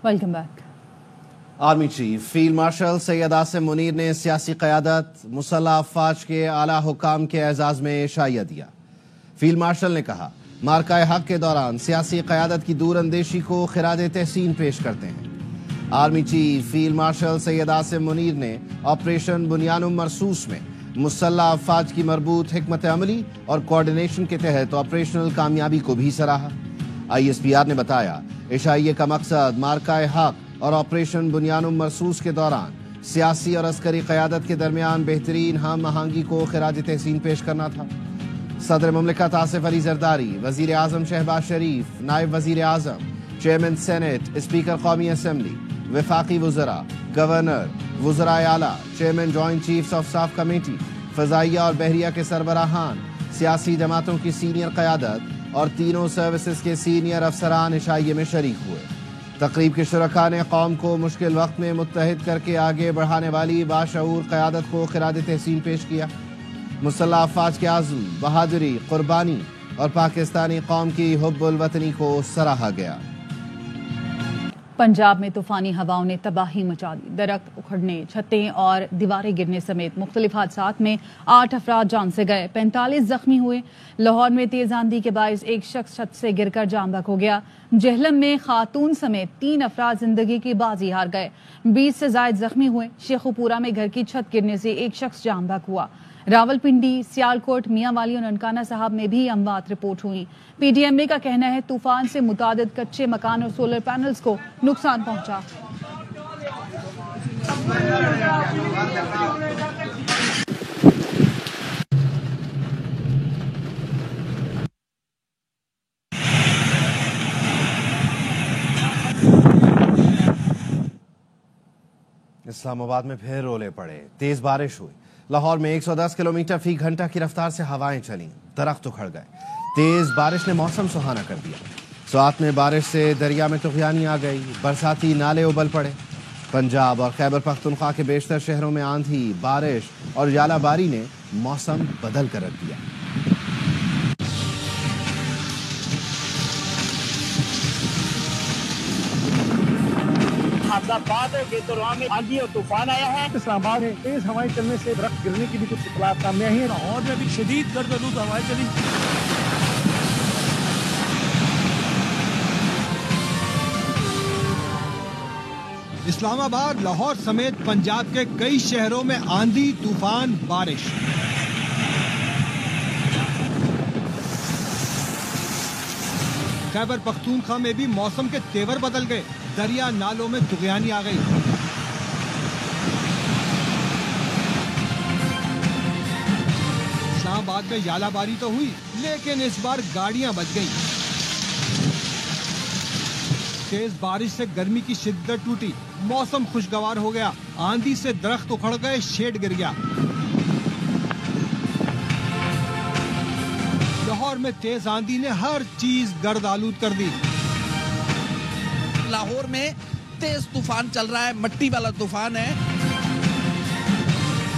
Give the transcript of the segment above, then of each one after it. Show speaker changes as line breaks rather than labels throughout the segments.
Welcome back.
Army chief field marshal Syed Asim Munir ने सियासी क़यादत मुसल्लह अफ़वाज के आला हुकाम के एजाज में शाइया दिया। फील्ड मार्शल ने कहा, मार्का हक के दौरान सियासी क़यादत की दूर अंदेशी को खिराज तहसीन पेश करते हैं। Army chief field marshal Syed Asim Munir ने ऑपरेशन बुनियानुम मरसूस में मुसल्लह अफ़वाज की मरबूत हिकमत अमली और कोऑर्डिनेशन के तहत ऑपरेशनल कामयाबी को भी सराहा। ISPR ने बताया, इशाइये का मकसद मार्का हक और ऑपरेशन बुनियानुम मरसूस के दौरान सियासी और अस्करी क़यादत के दरमियान बेहतरीन हम आहंगी को खिराज तहसीन पेश करना था। सदर मुमलिकत आसिफ अली जरदारी, वजीर आजम शहबाज शरीफ, नायब वजीर आजम, चेयरमैन सेनेट, स्पीकर कौमी असम्बली, वफाकी वज़रा, गवर्नर, वज़राए आला, chairman joint chiefs of staff committee, फ़ज़ाइया और बहरिया के सरबराहान, सियासी जमातों की सीनियर क़यादत और तीनों सर्विसेज के सीनियर अफसरान इशाइये में शरीक हुए। तकरीब के शुरका ने कौम को मुश्किल वक्त में मुत्तहिद करके आगे बढ़ाने वाली बाशऊर क़यादत को खिराज तहसीन पेश किया। मुसल्लह अफ़वाज के आज़म, बहादुरी, कुर्बानी और पाकिस्तानी कौम की हुब्बुल वतनी को सराहा गया।
पंजाब में तूफानी हवाओं ने तबाही मचा दी। दरख्त उखड़ने, छतें और दीवारें गिरने समेत मुख्तलिफ हादसात में 8 अफराद जान से गए, 45 जख्मी हुए। लाहौर में तेज आंधी के बायस एक शख्स छत से गिरकर जाम बहक हो गया। जेहलम में खातून समेत 3 अफराद जिंदगी की बाजी हार गए, 20 से जायद जख्मी हुए। शेखुपुरा में घर की छत गिरने से एक शख्स जाम बहक हुआ। रावलपिंडी, सियालकोट, मियांवाली और ननकाना साहब में भी अमवात रिपोर्ट हुई। PDMA का कहना है तूफान से मुतादिद कच्चे मकान और सोलर पैनल्स को नुकसान पहुंचा।
इस्लामाबाद में फिर ओले पड़े, तेज बारिश हुई। लाहौर में 110 किलोमीटर फी घंटा की रफ्तार से हवाएं चली, दरख्त उखड़ गए। तेज बारिश ने मौसम सुहाना कर दिया। स्वात में बारिश से दरिया में तुग़यानी आ गई, बरसाती नाले उबल पड़े। पंजाब और खैबर पख्तूनख्वा के बेशतर शहरों में आंधी, बारिश और जालाबारी ने मौसम बदल कर रख दिया।
में आंधी और तूफान आया है। इस्लामाबाद में तेज हवाएं चलने से दरख्त गिरने की भी कुछ इत्तलात सामने आई है। लाहौर में भी शदीद गर्द-आलूद हवाएं चली।
इस्लामाबाद, लाहौर समेत पंजाब के कई शहरों में आंधी, तूफान, बारिश। खैबर पख्तूनख्वा में भी मौसम के तेवर बदल गए, दरिया नालों में तुग़यानी आ गई। इस्लामाबाद में यालाबारी तो हुई, लेकिन इस बार गाड़ियां बच गईं। तेज बारिश से गर्मी की शिद्दत टूटी, मौसम खुशगवार हो गया। आंधी से दरख्त उखड़ गए, शेड गिर गया। लाहौर में तेज आंधी ने हर चीज गर्द आलूद कर दी।
लाहौर में तेज तूफान चल रहा है, मट्टी वाला तूफान है।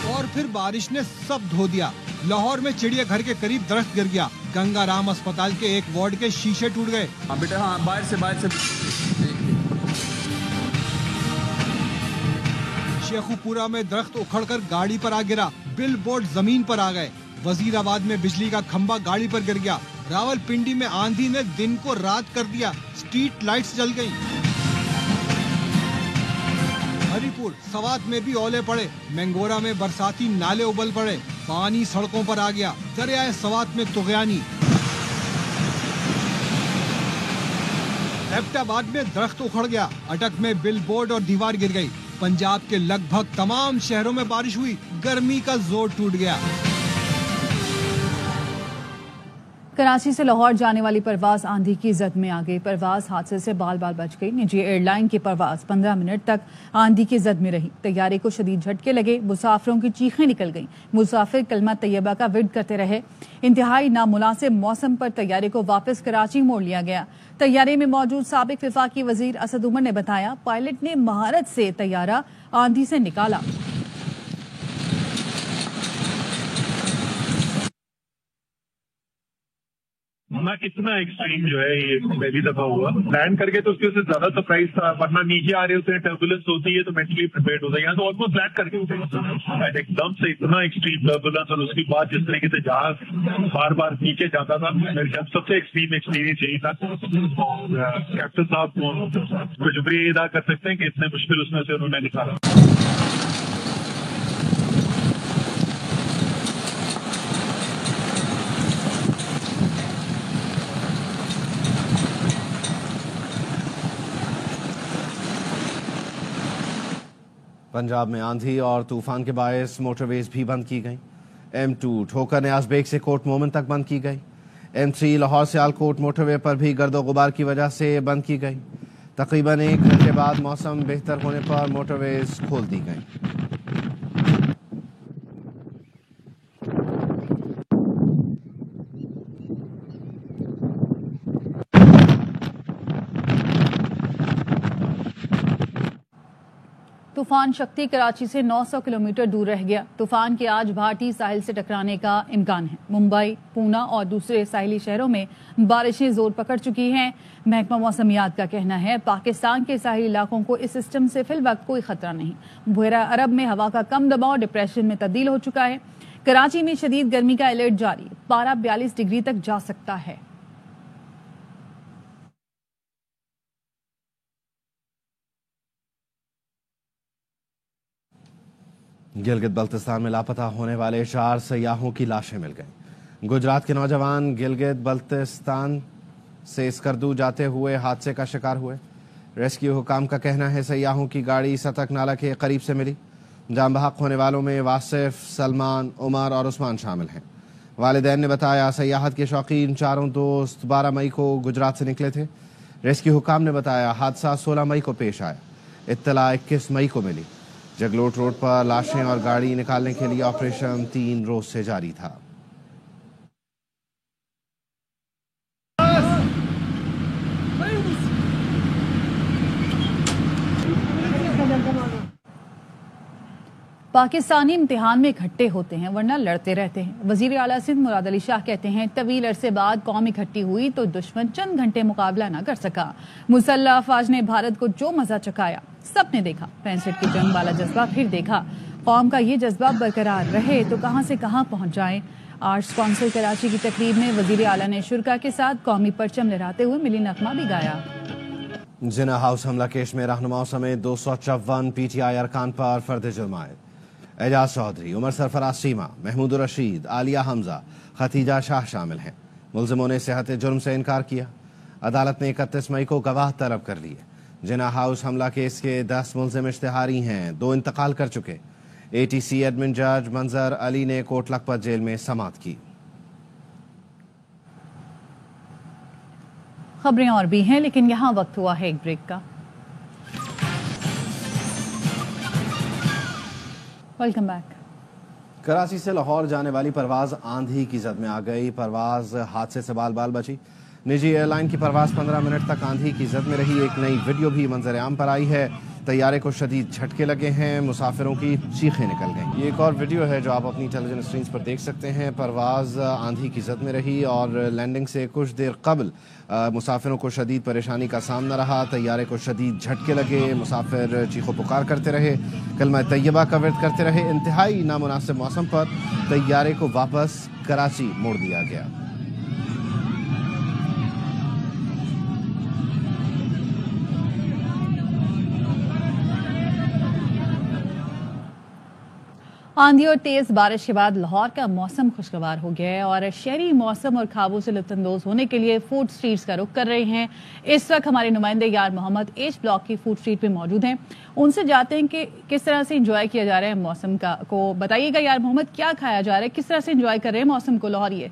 और फिर बारिश ने सब धो दिया। लाहौर में चिड़ियाघर के करीब दरख्त गिर गया। गंगाराम अस्पताल के एक वार्ड के शीशे टूट गए।
बेटा हाँ, बाहर से
शेखुपुरा में दरख्त उखड़कर गाड़ी पर आ गिरा, बिल बोर्ड जमीन पर आ गए। वजीराबाद में बिजली का खंभा गाड़ी पर गिर गया। रावलपिंडी में आंधी ने दिन को रात कर दिया, स्ट्रीट लाइट्स जल गईं। हरिपुर, सवात में भी ओले पड़े। मैंगोरा में बरसाती नाले उबल पड़े, पानी सड़कों पर आ गया। दरियाए सवात में तुग़यानी। एबटाबाद में दरख्त उखड़ गया, अटक में बिल बोर्ड और दीवार गिर गई। पंजाब के लगभग तमाम शहरों में बारिश हुई, गर्मी का जोर टूट गया।
कराची से लाहौर जाने वाली परवाज आंधी की जद में आ गई। परवाज हादसे से बाल बाल बच गई। निजी एयरलाइन की परवाज 15 मिनट तक आंधी की जद में रही। तैयारे को शदीद झटके लगे, मुसाफिरों की चीखें निकल गईं। मुसाफिर कलमा तैयबा का विर्द करते रहे। इंतहाई नामुनासिब मौसम पर तैयारे को वापस कराची मोड़ लिया गया। तैयारे में मौजूद साबिक वफाकी वजीर असद उमर ने बताया, पायलट ने महारत से तैयारा आंधी से निकाला।
इतना एक्सट्रीम जो है ये पहली दफा हुआ। लैंड करके तो उसके से ज्यादा सरप्राइज था, वरना नीचे आ रहे होते हैं, टर्बुलेंस होती है तो मेंटली प्रिपेयर्ड होता है। यहाँ तो ऑलमोस्ट लैंड करके उठे एकदम से इतना एक्सट्रीम टर्बुलेंस, और उसके बाद जिस तरीके से जहाज बार बार नीचे जाता था, मेरे ख्याल सबसे एक्सट्रीम एक्सपीरियंस यही था। कैप्टन साहब को शुक्रिया अदा कर सकते हैं कि इतने मुश्किल उसमें से उन्होंने निकाला।
पंजाब में आंधी और तूफान के बायस मोटरवेज भी बंद की गई। M2 ठोकर न्याज बेग से कोट मोमिन तक बंद की गई। M3 लाहौर सियालकोट मोटरवे पर भी गर्दो गुबार की वजह से बंद की गई। तकरीबन 1 घंटे बाद मौसम बेहतर होने पर मोटरवेज खोल दी गई।
तूफान शक्ति कराची से 900 किलोमीटर दूर रह गया। तूफान के आज भाटी साहिल से टकराने का इम्कान है। मुंबई, पूना और दूसरे साहिली शहरों में बारिशें जोर पकड़ चुकी हैं। महकमा मौसमियात का कहना है पाकिस्तान के साहिली इलाकों को इस सिस्टम से फिल वक्त कोई खतरा नहीं। बहरा अरब में हवा का कम दबाव डिप्रेशन में तब्दील हो चुका है। कराची में शदीद गर्मी का अलर्ट जारी, पारा 42 डिग्री तक जा सकता है।
गिलगित बल्तिस्तान में लापता होने वाले 4 सयाहों की लाशें मिल गईं। गुजरात के नौजवान गिलगित बल्तिस्तान से स्कर्दू जाते हुए हादसे का शिकार हुए। रेस्क्यू हुकाम का कहना है सयाहों की गाड़ी सतक नाला के करीब से मिली। जान बहक होने वालों में वासिफ, सलमान, उमर और उस्मान शामिल हैं। वालिदैन ने बताया सयाहत के शौकीन चारों दोस्त 12 मई को गुजरात से निकले थे। रेस्क्यू हुकाम ने बताया हादसा 16 मई को पेश आया। इत्तला 21 मई को मिली। जगलोट रोड पर लाशें और गाड़ी निकालने के लिए ऑपरेशन 3 रोज से जारी था।
पाकिस्तानी इम्तिहान में इकट्ठे होते हैं वरना लड़ते रहते हैं। वजीर आला सिंध मुराद अली शाह कहते हैं तवील अरसे बाद कौम इकट्ठी हुई तो दुश्मन चंद घंटे मुकाबला न कर सका। मुसल्लह अफवाज ने भारत को जो मजा चखाया सबने देखा। 65 की जंग वाला जज्बा फिर देखा। कौम का ये जज्बा बरकरार रहे तो कहां से कहां पहुंच जाए। आर्ट्स काउंसिल कराची की तकरीब में वजीर आला ने शुरका के साथ कौमी परचम लहराते हुए मिली नगमा भी गाया।
जिना हाउस हमला केस में रहनुमाओं समेत 254 PTI अरकान पर फर्द जुर्म आयद। एजाज चौधरी, उमर सरफराज सीमा, महमूद रशीद, आलिया हमजा, खतीजा शाह शामिल हैं। मुलजिमों ने सेहत जुर्म से इनकार किया। अदालत ने 31 मई को गवाह तलब कर लिए। जिना हाउस हमला केस के 10 मुलजिम इश्तिहारी हैं, 2 इंतकाल कर चुके। ATC एडमिन जज मंजर अली ने कोट लखपत जेल में समाअत की।
खबरें और भी हैं लेकिन यहाँ वक्त हुआ है एक ब्रेक का। Welcome back.
कराची से लाहौर जाने वाली परवाज आंधी की जद में आ गई। परवाज हादसे से बाल बाल बची। निजी एयरलाइन की परवाज 15 मिनट तक आंधी की जद में रही। एक नई वीडियो भी मंजर आम पर आई है। तैयारे को शदीद झटके लगे हैं, मुसाफिरों की चीखें निकल गईं। ये एक और वीडियो है जो आप अपनी टेलीविजन स्क्रीन पर देख सकते हैं। परवाज आंधी की जद में रही और लैंडिंग से कुछ देर कबल मुसाफिरों को शदीद परेशानी का सामना रहा। तैयारे को शदीद झटके लगे, मुसाफिर चीखों पुकार करते रहे, कलमा तैयबा का विर्द करते रहे। इंतहाई नामुनासिब मौसम पर तैयारे को वापस कराची मोड़ दिया गया।
आंधी और तेज बारिश के बाद लाहौर का मौसम खुशगवार हो गया है और शहरी मौसम और ख्वाबों से लुत्फानंदोज होने के लिए फूड स्ट्रीट्स का रुख कर रहे हैं। इस वक्त हमारे नुमाइंदे यार मोहम्मद एच ब्लॉक की फूड स्ट्रीट पे मौजूद हैं। उनसे जानते हैं कि किस तरह से एंजॉय किया जा रहा है मौसम को। बताइएगा यार मोहम्मद, क्या खाया जा रहा है, किस तरह से एंजॉय कर रहे हैं मौसम को लाहौरिये?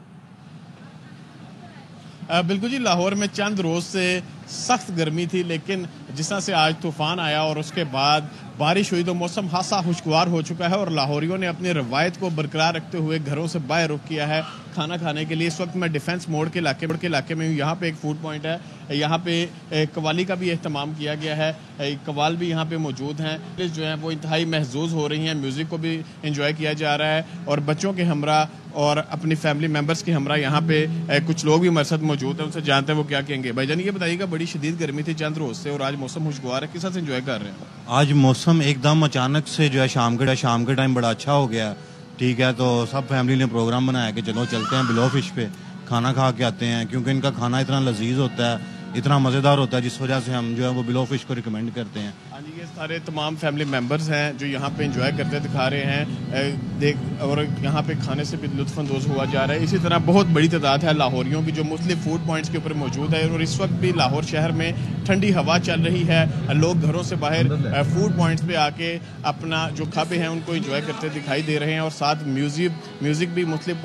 बिल्कुल जी, लाहौर में चंद रोज से सख्त गर्मी थी, लेकिन जिस तरह से आज तूफान आया और उसके बाद बारिश हुई तो मौसम खासा खुशगवार हो चुका है और लाहौरियों ने अपनी रवायत को बरकरार रखते हुए घरों से बाहर रुख किया है खाना खाने के लिए। इस वक्त मैं डिफेंस मोड़ के इलाके में हूँ। यहाँ पे एक फूड पॉइंट है, यहाँ पे कवाली का भी एहतमाम किया गया है। कवाल भी यहाँ पे मौजूद हैं जो है वो इंतहाई महजूज हो रही हैं। म्यूजिक को भी इंजॉय किया जा रहा है और बच्चों के हमरा और अपनी फैमिली मेंबर्स की हमरा यहाँ पे कुछ लोग भी हमारे साथ मौजूद हैं, उनसे जानते हैं वो क्या कहेंगे। भाईजान ये बताइएगा, बड़ी शदीद गर्मी थी चंद रोज से और आज मौसम खुशगवार है, किस तरह से एंजॉय कर रहे हैं?
आज मौसम एकदम अचानक से जो है शाम के टाइम बड़ा अच्छा हो गया, ठीक है। तो सब फैमिली ने प्रोग्राम बनाया कि चलो चलते हैं बिलो फिश पे, खाना खा के आते हैं, क्योंकि इनका खाना इतना लजीज होता है, इतना मज़ेदार होता है, जिस वजह से हम जो है वो बिलो फिश को रिकमेंड करते हैं।
हाँ जी, ये सारे तमाम फैमिली मेंबर्स हैं जो यहाँ पे एंजॉय करते दिखा रहे हैं और यहाँ पे खाने से भी लुत्फानंदोज हुआ जा रहा है। इसी तरह बहुत बड़ी तादाद है लाहौरियों की जो मुख्तलिफ फूड पॉइंट्स के ऊपर मौजूद है और इस वक्त भी लाहौर शहर में ठंडी हवा चल रही है। लोग घरों से बाहर फूड पॉइंट्स पे आके अपना जो खाबे हैं उनको एंजॉय करते दिखाई दे रहे हैं और साथ म्यूजिक भी मुख्तलिफ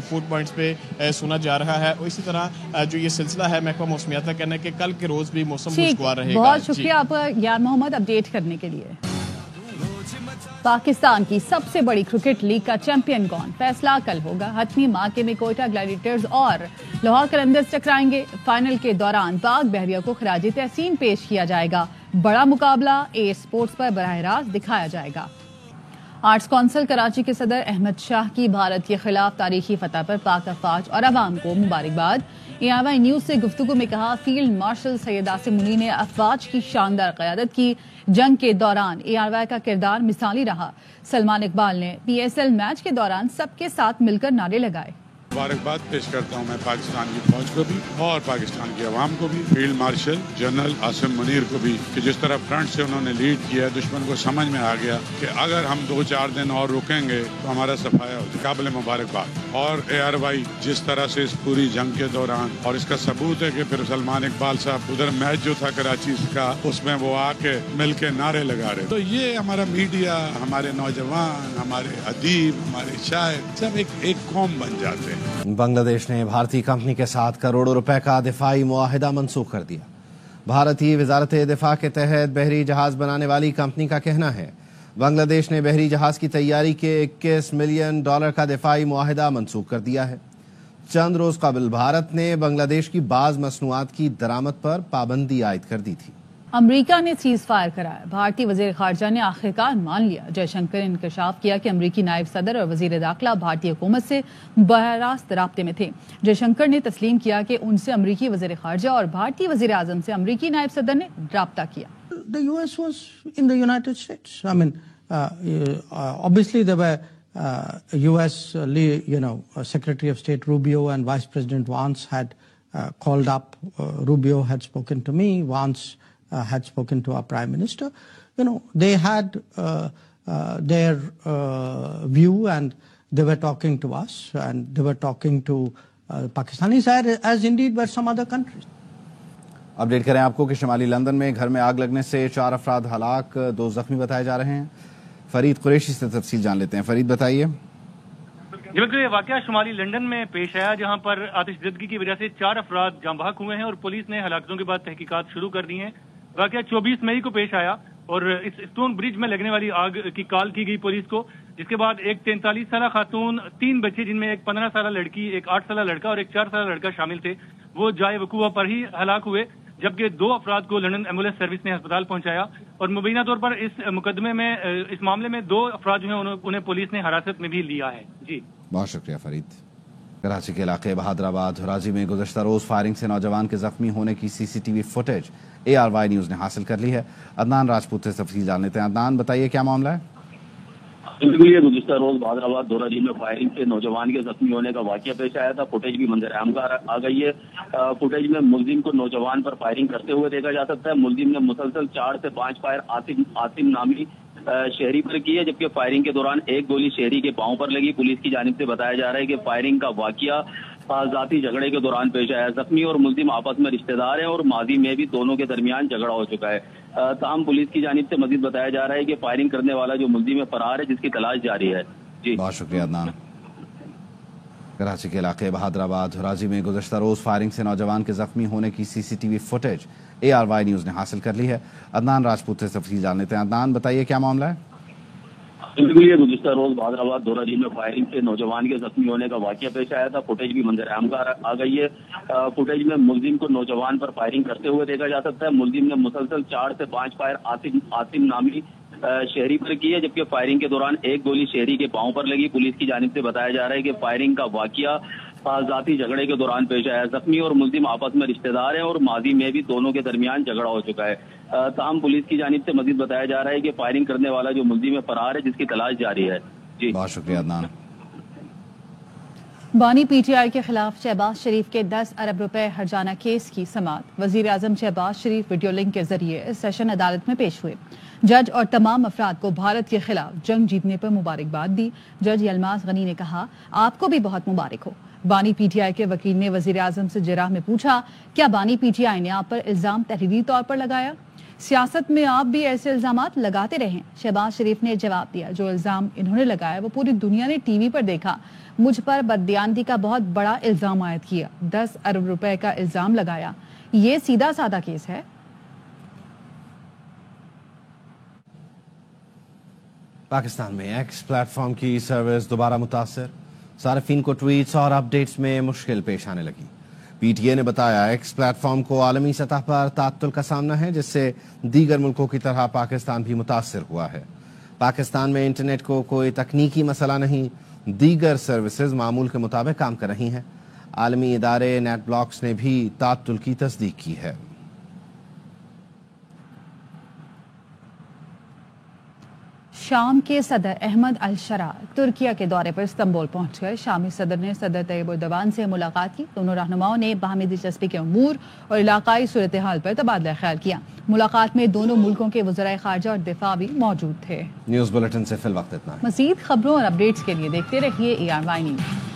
फूड पॉइंट्स पे सुना जा रहा है। और इसी तरह जो ये सिलसिला है महकमा मौसमियात का कहना है कि कल के रोज भी मौसम खुशगवार रहेगा।
बहुत शुक्रिया आपका यार मोहम्मद अपडेट करने के लिए। पाकिस्तान की सबसे बड़ी क्रिकेट लीग का चैंपियन कौन, फैसला कल होगा। हथनी माके में कोयटा ग्लैडिएटर्स और लाहौर कलंदर्स टकराएंगे। फाइनल के दौरान पाक बहरिया को खराजी तहसीन पेश किया जाएगा। बड़ा मुकाबला ए स्पोर्ट्स पर बराह रास्त दिखाया जाएगा। आर्ट्स काउंसिल कराची के सदर अहमद शाह की भारत के खिलाफ तारीखी फतह पर पाक अफवाज और अवाम को मुबारकबाद। ARY न्यूज से गुफ्तगू में कहा, फील्ड मार्शल सैयद आसिम मुनीर ने अफवाज की शानदार क़यादत की। जंग के दौरान ARY का किरदार मिसाली रहा। सलमान इकबाल ने PSL मैच के दौरान सबके साथ मिलकर नारे लगाए।
मुबारकबाद पेश करता हूँ मैं पाकिस्तान की फौज को भी और पाकिस्तान की आवाम को भी, field marshal general Asim Munir को भी, कि जिस तरह फ्रंट से उन्होंने लीड किया। दुश्मन को समझ में आ गया कि अगर हम 2-4 दिन और रुकेंगे तो हमारा सफाया हो जाए। काबिल मुबारकबाद। और ARY जिस तरह से इस पूरी जंग के दौरान, और इसका सबूत है कि फिर सलमान इकबाल साहब उधर मैच जो था कराची का, उसमें वो आके मिल के नारे लगा रहे। तो ये हमारा मीडिया, हमारे नौजवान, हमारे अदीब, हमारे शायर सब एक कौम बन जाते हैं।
बांग्लादेश ने भारतीय कंपनी के साथ करोड़ों रुपए का दिफाई मुआहिदा मंसूख कर दिया। भारतीय वजारत दिफा के तहत बहरी जहाज बनाने वाली कंपनी का कहना है, बांग्लादेश ने बहरी जहाज की तैयारी के $21 मिलियन का दिफाई मुआहिदा मंसूख कर दिया है। चंद रोज कबल भारत ने बांग्लादेश की बाज मसनूआत की दरामद पर पाबंदी आयद कर दी थी।
अमरीका ने सीज फायर कराया। भारतीय वजीर खारजा ने आखिरकार मान लिया। जयशंकर ने इंकशाफ किया कि अमरीकी नायब सदर और वजीर दाखिला भारतीय हुकूमत से बराह रास्त राब्ते में थे। जयशंकर ने तस्लीम किया कि उनसे अमरीकी वजीर खारजा और भारतीय वजीर आजम से अमरीकी नायब सदर ने राब्ता किया।
The US was in the United States. I mean, obviously there were US, Secretary of State Rubio and Vice President Vance had called up. Rubio had spoken to me. Vance had spoken to our Prime Minister. They had their view, and they were talking to us, and they were talking to Pakistanis, as indeed were some other countries.
Update करें आपको कि शुमाली London में घर में आग लगने से 4 अफराद हलाक, 2 जख्मी बताए जा रहे हैं। फरीद कुरैशी से तफसील जान लेते हैं। फरीद बताइए।
बिल्कुल, ये वाकया शुमाली लंदन में पेश आया जहां पर आतिशज़दगी की वजह से 4 अफराद जाँ बहक हुए हैं और पुलिस ने हलाकतों के बाद तहकीकात शुरू कर दी हैं। वाकया 24 मई को पेश आया और इस स्टोन ब्रिज में लगने वाली आग की कॉल की गई पुलिस को, जिसके बाद एक 43 साल खातून, 3 बच्चे जिनमें एक 15 साल लड़की, एक 8 साल लड़का और एक 4 साल लड़का शामिल थे, वो जाए वकूआ पर ही हलाक हुए, जबकि 2 अफराद को लंदन एम्बुलेंस सर्विस ने अस्पताल पहुंचाया। और मुबीना तौर पर इस मुकदमे में, इस मामले में 2 अफराद जो हैं उन्हें पुलिस ने हिरासत में भी लिया है। जी
बहुत शुक्रिया फरीद। कराची के इलाके बहादराबाद हुराजी में गुज़श्ता रोज फायरिंग से नौजवान के जख्मी होने की CCTV फुटेज ARY न्यूज ने हासिल कर ली है। अदनान राजपूत से तफसील जान लेते हैं। अदनान बताइए क्या मामला है।
बिल्कुल, ये गुज़श्ता रोज बहादराबाद दोराजी में फायरिंग से नौजवान के जख्मी होने का वाकया पेश आया था। फुटेज भी मंजर आम का आ गई है। फुटेज में मुलजिम को नौजवान पर फायरिंग करते हुए देखा जा सकता है। मुलजिम ने मुसलसल 4 से 5 फायर आसिम नामी शहरी पर की है, जबकि फायरिंग के दौरान एक गोली शहरी के पांव पर लगी। पुलिस की जानिब से बताया जा रहा है कि फायरिंग का वाकया जाती झगड़े के दौरान पेश आया। जख्मी और मुलजिम आपस में रिश्तेदार हैं और माजी में भी दोनों के दरमियान झगड़ा हो चुका है। ताहम पुलिस की जानिब से मजीद बताया जा रहा है कि फायरिंग करने वाला जो मुलजिम है फरार है, जिसकी तलाश जारी है। जी
बहुत शुक्रिया अदनान। कराची के इलाके बहादराबाद हुराजी में गुज़श्ता रोज फायरिंग से नौजवान के जख्मी होने की CCTV फुटेज ARY न्यूज ने हासिल कर ली है। अदनान राजपूत से तफसील जान लेते हैं। अदनान बताइए क्या मामला है।
बिल्कुल, ये गुज़श्ता रोज बहादराबाद दोराजी में फायरिंग से नौजवान के जख्मी होने का वाकया पेश आया था। फुटेज भी मंजर आम का आ गई है। फुटेज में मुलजिम को नौजवान पर फायरिंग करते हुए देखा जा सकता है। मुलजिम ने मुसलसल 4 से 5 फायर आसिम नामी शहरी पर की है, जबकि फायरिंग के दौरान एक गोली शहरी के पांव पर लगी। पुलिस की जानिब से बताया जा रहा है कि फायरिंग का वाकया जाती झगड़े के दौरान पेश आया। जख्मी और मुल्जिम आपस में रिश्तेदार हैं और माजी में भी दोनों के दरमियान झगड़ा हो चुका है। ताहम पुलिस की जानिब से मजीद बताया जा रहा है कि फायरिंग करने वाला जो मुल्जिम है फरार है, जिसकी तलाश जारी है। जी
बहुत शुक्रिया अदनान।
बानी पीटीआई के खिलाफ शहबाज शरीफ के 10 अरब रुपए हर्जाना केस की समाअत। वजीर आजम शहबाज शरीफ वीडियो लिंक के जरिए सेशन अदालत में पेश हुए। जज और तमाम अफराद को भारत के खिलाफ जंग जीतने पर मुबारकबाद दी। जज यलमाज गनी ने कहा, आपको भी बहुत मुबारक हो। बानी पीटीआई के वकील ने वजीर आजम से जिराह में पूछा, क्या बानी पीटीआई ने आप पर इल्जाम तहरीरी तौर पर लगाया? सियासत में आप भी ऐसे इल्जामात लगाते रहे। शहबाज शरीफ ने जवाब दिया, जो इल्जाम इन्होंने लगाया वो पूरी दुनिया ने टीवी पर देखा। मुझ पर बददियानती का बहुत बड़ा इल्जाम आयद किया, 10 अरब रुपए का इल्जाम लगाया। ये सीधा साधा केस है।
पाकिस्तान में एक्स प्लेटफॉर्म की सर्विस दोबारा मुतासर। सार्फिन को ट्वीट्स और अपडेट्स में मुश्किल पेश आने लगी। पीटीए ने बताया, एक्स प्लेटफॉर्म को आलमी सतह पर तात्तुल का सामना है, जिससे दीगर मुल्कों की तरह पाकिस्तान भी मुतासर हुआ है। पाकिस्तान में इंटरनेट को कोई तकनीकी मसला नहीं, दीगर सर्विसेज मामूल के मुताबिक काम कर रही हैं। आलमी इदारे नेट ब्लॉक्स ने भी तात्तुल की तस्दीक की है।
शाम के सदर अहमद अल शरा तुर्किया के दौरे पर इस्तांबुल पहुंच गए। शामी सदर ने सदर तैयब एर्दोगान से मुलाकात की। दोनों रहनुमाओं ने बाहमी दिलचस्पी के अमूर और इलाकाई सूरत हाल पर तबादला ख्याल किया। मुलाकात में दोनों मुल्कों के वज़राए खारजा और दिफा भी मौजूद थे।
न्यूज बुलेटिन से फिल वक्त इतना।
मज़ीद खबरों और अपडेट्स के लिए देखते रहिए ARY न्यूज़।